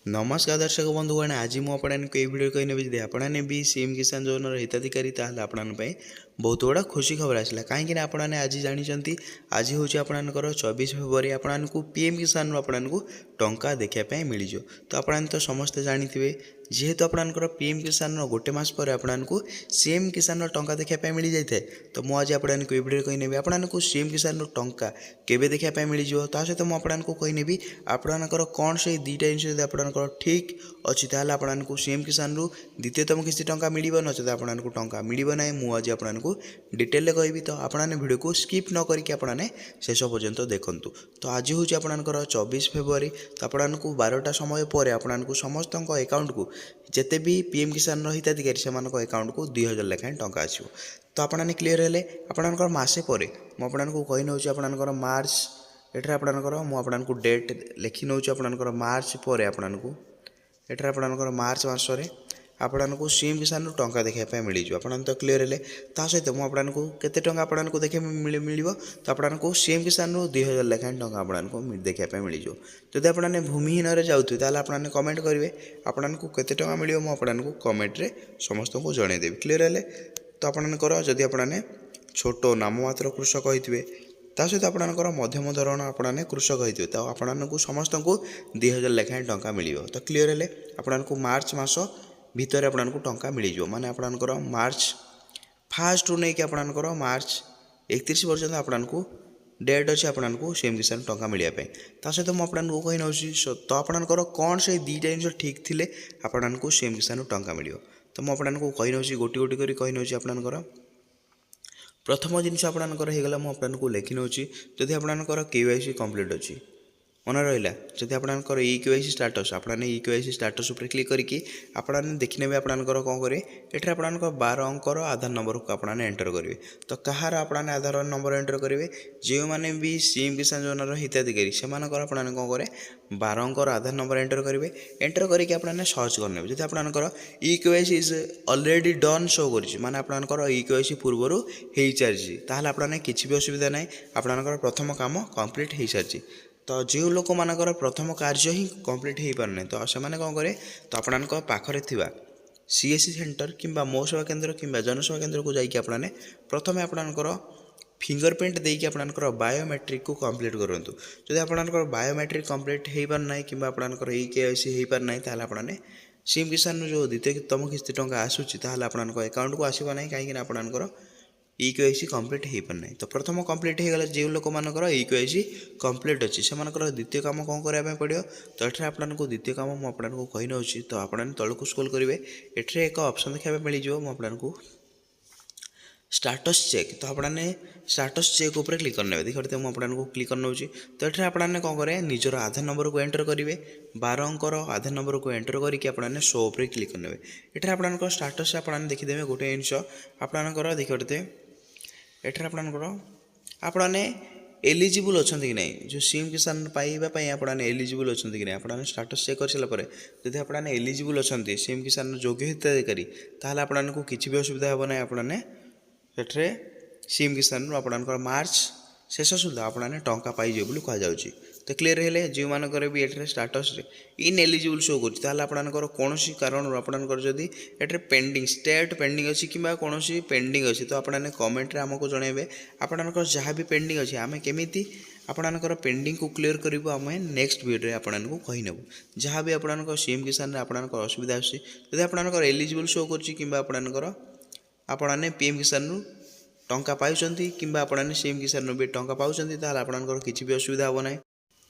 नमस्कार दर्शक बंधुगण आज मुझे ये वीडियो कही नेबी आपने भी सीएम किसान योजनार हिताधिकारी ताल आपण बहुत बड़ा खुशी खबर आसला कहीं आपने आज जानते आज हूँ आपंकर 24 फेब्रुआरी आपको पीएम किसान आपको टंका देखापी मिल जाओ तो आपने तो समस्ते जानते जेहेतु आपंकर पीएम किसान गोटे मस पर आपको सीएम किसान टंका देखापी मिल जाए तो मुझे आपको ये वीडियो कही नेबी आपको सीएम किसान टंका केबे देखापी मिल जाओ ता सहित मुझे कही नेबी आपंकर कौन से दुईटा जिन आपंकर ठीक अच्छी ताल आपको सीएम किसान रु द्वितीयतम किस्ती टंका मिल नचेत आपको टंका मिल ना मुझे आपको डिटेल कहि तो आपने वीडियो को स्किप न करके आपने शेष पर्यंत देखूँ तो आज हूँ आपंकर 24 फेब्रुआरी तो आपको 12टा समय पर आपको समस्त अकाउंट को जिते भी पीएम किसान हिताधिकारी से अकाउंट को 2000 लेखाएं टंका आसो तो आपने क्लीयर हेले आपंकर मसे पर मुझे कही नौ आपंकर मार्च एठार आपंकर मुझे डेट लिखि नौ आपंकर मार्च पर आपको एठार आपंकर मार्च मसरे आपको सीएम किसान टंका देखापी मिल जाए आप तो क्लीयर हेले सहित मुझे केते टंका आपको देखा मिल तो आपको सीएम किसान 2000 लेखाएं टंका आपको देखापी मिल जाए जदि आपने भूमिहीन जाऊे तो आपने कमेंट करेंगे आपको केते टंका मिल आपको कमेंट रे समस्त को जनईदेवी क्लीयर हेले तो आपंकर जदि आपने छोट नाम मात्र कृषक होते सहित आपंकर मध्यम धरण आपने कृषक होते तो आपको समस्त को 2000 लेखाएं टंका मिल तो क्लीयर हेले आपको मार्च मास भितर आपको टंका मिल जाए माने आपंकर मार्च फास्ट रु नहीं कि आपंकर मार्च 31 पर्यटन आपको डेट अच्छे आपको सीएम किसान टंका मिलवाई सहित मुझे कही नौ तो आपंकर कौन से दुईटा जिन ठीक थे आपको सीएम किसान टंका मिल तो मुझे कही नौ गोटी गोटी कर कही नौ आपंकर प्रथम जिनस आपंकर होगा मुझे लिखि नौ जदि आपंकर केवाईसी कंप्लीट अच्छी मन रहा जदि आपंकर केवाईसी स्टाटस आपने केवाईसी स्टाटस उपर क्लिक करके आपने देखने आपंकर कौन करेंगे एठार आपंकर 12 अंकर आधार नंबर को आपने एंटर करेंगे तो कहार आपने आधार नंबर एंटर करेंगे जो मैंने भी सीएम किसान योजनार हिताधिकारी से आपने कौन करें 12 अंकर आधार नंबर एंटर करेंगे एंटर करके आपने सर्च करने जब आपंकर KYC is already done show कर आपंकर केवाईसी पूर्वर हो सारी ताल आपने किसी भी असुविधा ना आपंकर प्रथम काम कंप्लीट हो सारी तो जो लोक मानकर प्रथम कार्य ही कंप्लीट हो पारना तो से कौन करें तो आपण पाखरे थिबा सीएससी सेंटर किंबा मो सेवा केन्द्र किंबा जनसेवा केन्द्र को जाइए आपने प्रथम आपंकर फिंगरप्रिंट देकी आपंकर बायोमेट्रिक को कंप्लीट करूँ जब आपंकर बायोमेट्रिक कंप्लीट हो पारना कि आपंकर केवाईसी हो पारना ताल आपने सीएम किसान जो द्वितीयतम किस्ती टंका आसूची ताल आपंक अकाउंट को आसो ना कहीं आपंकर केवाईसी कंप्लीट हो पारना तो प्रथम कंप्लीट हो गला जो लोक मानकर केवाईसी कंप्लीट अच्छी से द्वितीय काम कौन कराया पड़ो तो ये आपको द्वितीय काम मुझे कही नौ तो आपने तलू स्क्रॉल करेंगे एठे एक ऑप्शन देखा मिल जाए आपको स्टाटस चेक तो आपने स्टाटस चेक उपर क्लिक करने देखते मुझे क्लिक कर नौ तो ये आपने कौन करें निजर आधार नंबर को एंटर करेंगे 12 अंकर आधार नंबर को एंटर करके आपने शो उपर क्लिक करने ये आपंकर स्टाटस आपने देखीदे गोटे जिनस आपंकर देखते एठार आपंकर आपने एलिजिबल अच्छा कि नहीं जो सीएम किसान पाइबापी आपने एलिजिबल अच्छा कि नहीं आपने स्टाटस चेक कर सारापर जब आपने एलिजिबल अच्छा सीएम किसान योग्य हिताधिकारी ताल आपको किसी भी असुविधा हे ना आपने एठे सीएम किसान आपंकर मार्च शेष सुधा आपने टंका पाइजे बोली कहुच्छी तो क्लीयर हेले जो मानकर भी एठे स्टाटस इन एलिजिबल शो कर कौन कारण आपंकर जदि एठे पेंडिंग स्टेट पेंडिंग अच्छी कि कौन पेंडिंग अच्छी तो आपने कमेंट आमको जनइबे आपंकर जहाँ भी पेंडिंग अच्छी आम केमी आपंकर पेंडिंग को क्लीयर करूँ आम नेक्स्ट वीडियो आपको कही नेबू जहाँ भी आपंकर सीएम किसान आपंकर असुविधा आसुँच आपंकर एलिजिबल शो कर आपने पीएम किसान टंका पाई कि आपने सीएम किसान भी टंका पाँच ताल आपंकर किसी भी असुविधा हे ना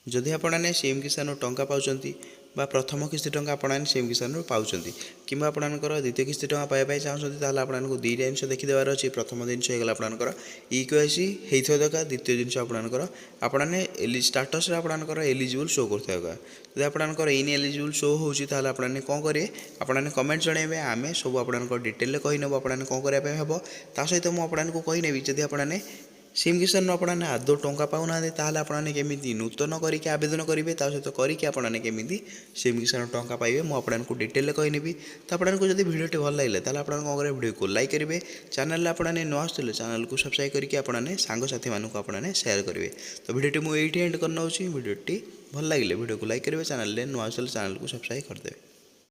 जदि आपने सीएम किसान टंका पाँच प्रथम किस्ती टंका आपने सीएम किसान पाँच कि आपंकर द्वितीय किस्ती टंका पाइबा चाहते आपको दुईटा जिन देखीदेवार अच्छी प्रथम जिनस होगा आपंकर केवाईसी होता दरकार द्वितीय जिनस आपंकर आपने स्टाटस आपंकर एलिजिबल शो करता जब आपंकर इन एलिजिबल शो होती आपने कौन करेंगे आपने कमेंट जनइबे आम सब आप डिटेल कही नेब आपने कौन कराया हे ता सहित मुझे कही नेबी जदि आपने सीएम किसान आपने आदौ टंका पाऊना ताल आपने केमी नूतन करके आवेदन करेंगे सहित करके आपने केमी सीएम किसान टंका पाइबे मुझे डिटेल कहनेबी। तो आपको जब भिडियोटी भल लगे तो आप भिडियो को लाइक करेंगे, चैनल आपने नुआ आसुले चैनल को सब्सक्राइब करके आपने सांगसाथी मानक आपने शेयर करेंगे। तो भिडियोटी मुझे एंड करना भिडियोटी भल लगे भिडियो को लाइक करेंगे, चैनल नुआ आसुले चैनल को सब्सक्राइब करदे।